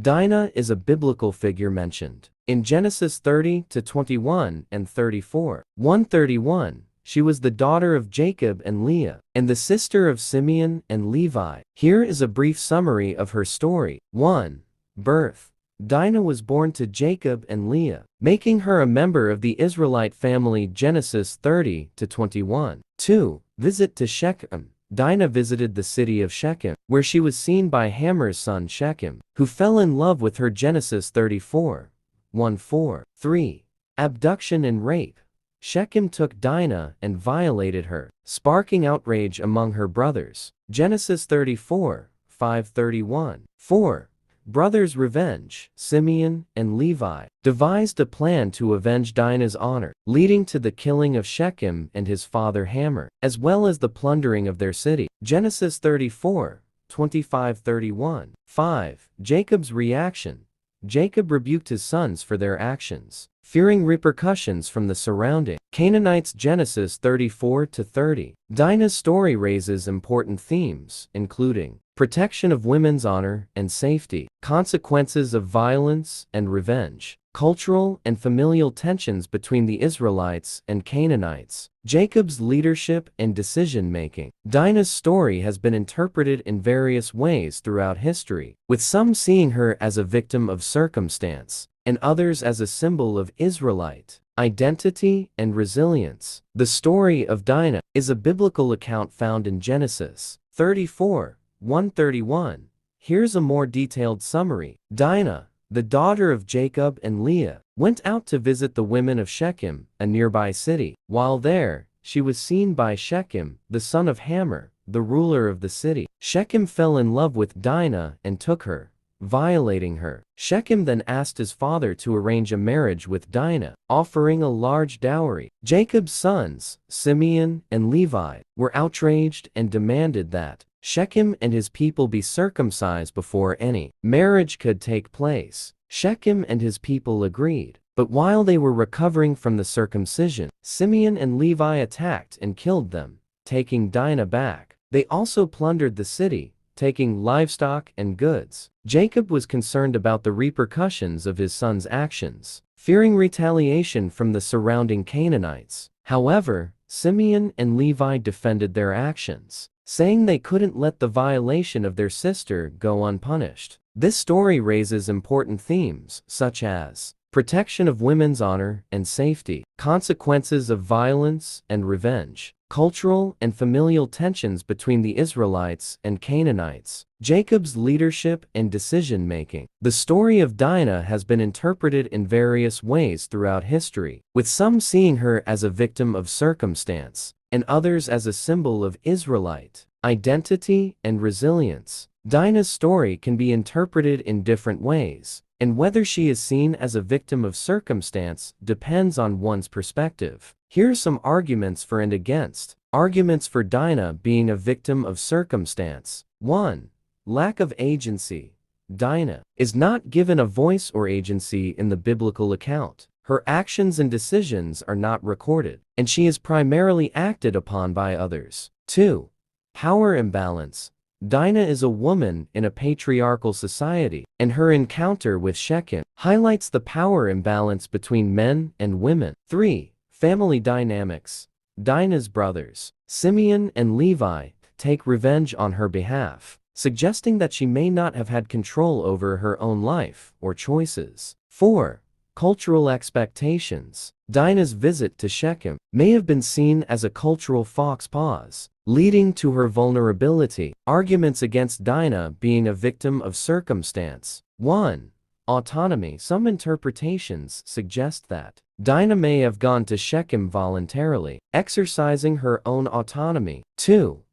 Dinah is a biblical figure mentioned in Genesis 30 to 21 and 34. 131. She was the daughter of Jacob and Leah, and the sister of Simeon and Levi. Here is a brief summary of her story. 1. Birth. Dinah was born to Jacob and Leah, making her a member of the Israelite family. Genesis 30 to 21. 2. Visit to Shechem. Dinah visited the city of Shechem, where she was seen by Hamor's son Shechem, who fell in love with her. Genesis 34. 1-4. 3. Abduction and rape. Shechem took Dinah and violated her, sparking outrage among her brothers. Genesis 34, 5-31. 4. Brothers' revenge. Simeon and Levi devised a plan to avenge Dinah's honor, leading to the killing of Shechem and his father Hamor, as well as the plundering of their city. Genesis 34, 25-31. 5. Jacob's reaction. Jacob rebuked his sons for their actions, fearing repercussions from the surrounding Canaanites. Genesis 34-30. Dinah's story raises important themes, including protection of women's honor and safety, consequences of violence and revenge, cultural and familial tensions between the Israelites and Canaanites, Jacob's leadership and decision-making. Dinah's story has been interpreted in various ways throughout history, with some seeing her as a victim of circumstance, and others as a symbol of Israelite identity and resilience. The story of Dinah is a biblical account found in Genesis 34, 131. Here's a more detailed summary. Dinah, the daughter of Jacob and Leah, went out to visit the women of Shechem, a nearby city. While there, she was seen by Shechem, the son of Hamor, the ruler of the city. Shechem fell in love with Dinah and took her, violating her. Shechem then asked his father to arrange a marriage with Dinah, offering a large dowry. Jacob's sons, Simeon and Levi, were outraged and demanded that Shechem and his people be circumcised before any marriage could take place. Shechem and his people agreed, but while they were recovering from the circumcision, Simeon and Levi attacked and killed them, taking Dinah back. They also plundered the city, taking livestock and goods. Jacob was concerned about the repercussions of his son's actions, fearing retaliation from the surrounding Canaanites. However, Simeon and Levi defended their actions, saying they couldn't let the violation of their sister go unpunished. This story raises important themes, such as protection of women's honor and safety, consequences of violence and revenge, cultural and familial tensions between the Israelites and Canaanites, Jacob's leadership and decision-making. The story of Dinah has been interpreted in various ways throughout history, with some seeing her as a victim of circumstance, and others as a symbol of Israelite identity and resilience. Dinah's story can be interpreted in different ways, and whether she is seen as a victim of circumstance depends on one's perspective. Here are some arguments for and against. Arguments for Dinah being a victim of circumstance. 1. Lack of agency. Dinah is not given a voice or agency in the biblical account. Her actions and decisions are not recorded, and she is primarily acted upon by others. 2. Power imbalance. Dinah is a woman in a patriarchal society, and her encounter with Shechem highlights the power imbalance between men and women. 3. Family dynamics. Dinah's brothers, Simeon and Levi, take revenge on her behalf, suggesting that she may not have had control over her own life or choices. 4. Cultural expectations. Dinah's visit to Shechem may have been seen as a cultural faux pas, leading to her vulnerability. Arguments against Dinah being a victim of circumstance. 1. Autonomy. Some interpretations suggest that Dinah may have gone to Shechem voluntarily, exercising her own autonomy. 2.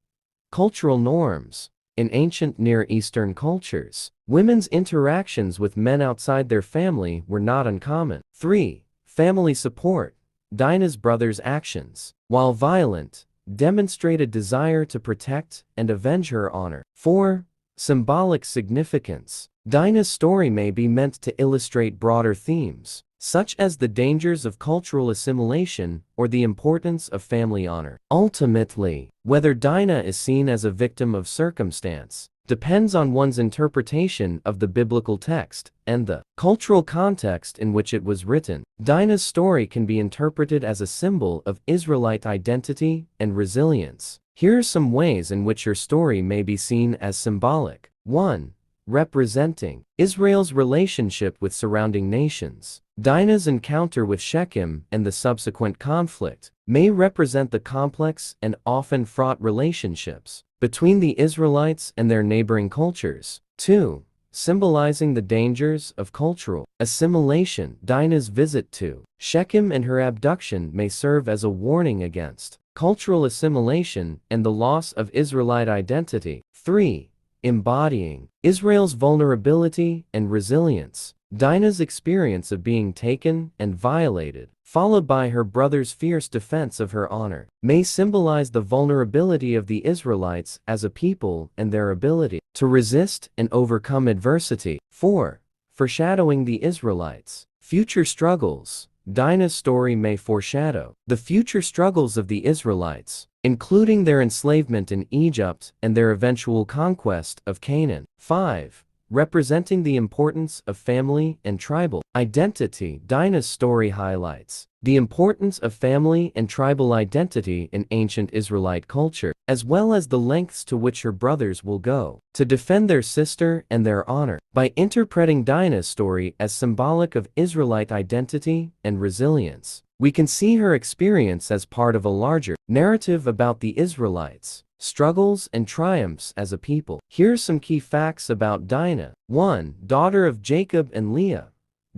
Cultural norms. In ancient Near Eastern cultures, women's interactions with men outside their family were not uncommon. 3. Family support. Dinah's brothers' actions, while violent, demonstrate a desire to protect and avenge her honor. 4. Symbolic significance. Dinah's story may be meant to illustrate broader themes, such as the dangers of cultural assimilation or the importance of family honor. Ultimately, whether Dinah is seen as a victim of circumstance depends on one's interpretation of the biblical text and the cultural context in which it was written. Dinah's story can be interpreted as a symbol of Israelite identity and resilience. Here are some ways in which her story may be seen as symbolic. 1. Representing Israel's relationship with surrounding nations. Dinah's encounter with Shechem and the subsequent conflict may represent the complex and often fraught relationships between the Israelites and their neighboring cultures. 2. Symbolizing the dangers of cultural assimilation. Dinah's visit to Shechem and her abduction may serve as a warning against cultural assimilation and the loss of Israelite identity. 3. Embodying Israel's vulnerability and resilience. Dinah's experience of being taken and violated, followed by her brother's fierce defense of her honor, may symbolize the vulnerability of the Israelites as a people and their ability to resist and overcome adversity. 4. Foreshadowing the Israelites' future struggles. Dinah's story may foreshadow the future struggles of the Israelites, including their enslavement in Egypt and their eventual conquest of Canaan. 5. Representing the importance of family and tribal identity. Dinah's story highlights the importance of family and tribal identity in ancient Israelite culture, as well as the lengths to which her brothers will go to defend their sister and their honor. By interpreting Dinah's story as symbolic of Israelite identity and resilience, we can see her experience as part of a larger narrative about the Israelites' struggles and triumphs as a people. Here are some key facts about Dinah. 1. Daughter of Jacob and Leah.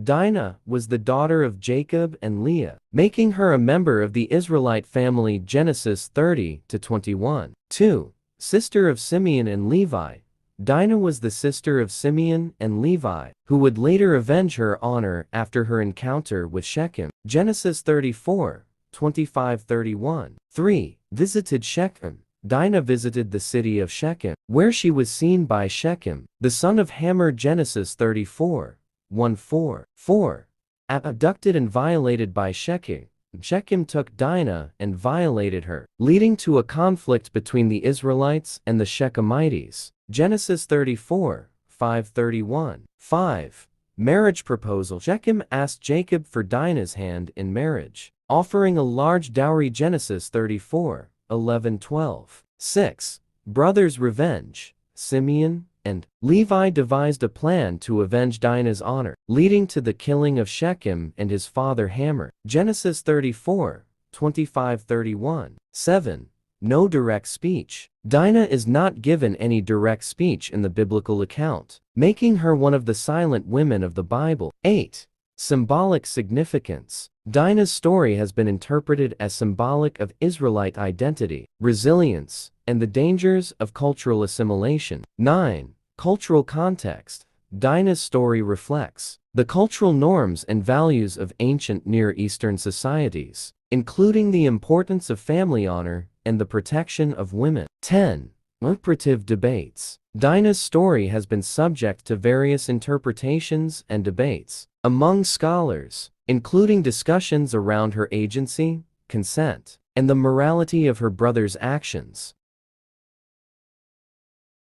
Dinah was the daughter of Jacob and Leah, making her a member of the Israelite family. Genesis 30-21. 2. Sister of Simeon and Levi. Dinah was the sister of Simeon and Levi, who would later avenge her honor after her encounter with Shechem. Genesis 34:25-31. 3. Visited Shechem. Dinah visited the city of Shechem, where she was seen by Shechem, the son of Hamor. Genesis 34:1-4. 4. Abducted and violated by Shechem. Shechem took Dinah and violated her, leading to a conflict between the Israelites and the Shechemites. Genesis 34:5-31. 5. Marriage proposal. Shechem asked Jacob for Dinah's hand in marriage, offering a large dowry. Genesis 34:11-12. 6. Brothers' revenge. Simeon and Levi devised a plan to avenge Dinah's honor, leading to the killing of Shechem and his father Hamor. Genesis 34:25-31. 7. No direct speech. Dinah is not given any direct speech in the biblical account, making her one of the silent women of the Bible. 8. Symbolic significance. Dinah's story has been interpreted as symbolic of Israelite identity, resilience, and the dangers of cultural assimilation. 9. Cultural context. Dinah's story reflects the cultural norms and values of ancient Near Eastern societies, including the importance of family honor and the protection of women. 10. Operative debates. Dinah's story has been subject to various interpretations and debates among scholars, including discussions around her agency, consent, and the morality of her brother's actions.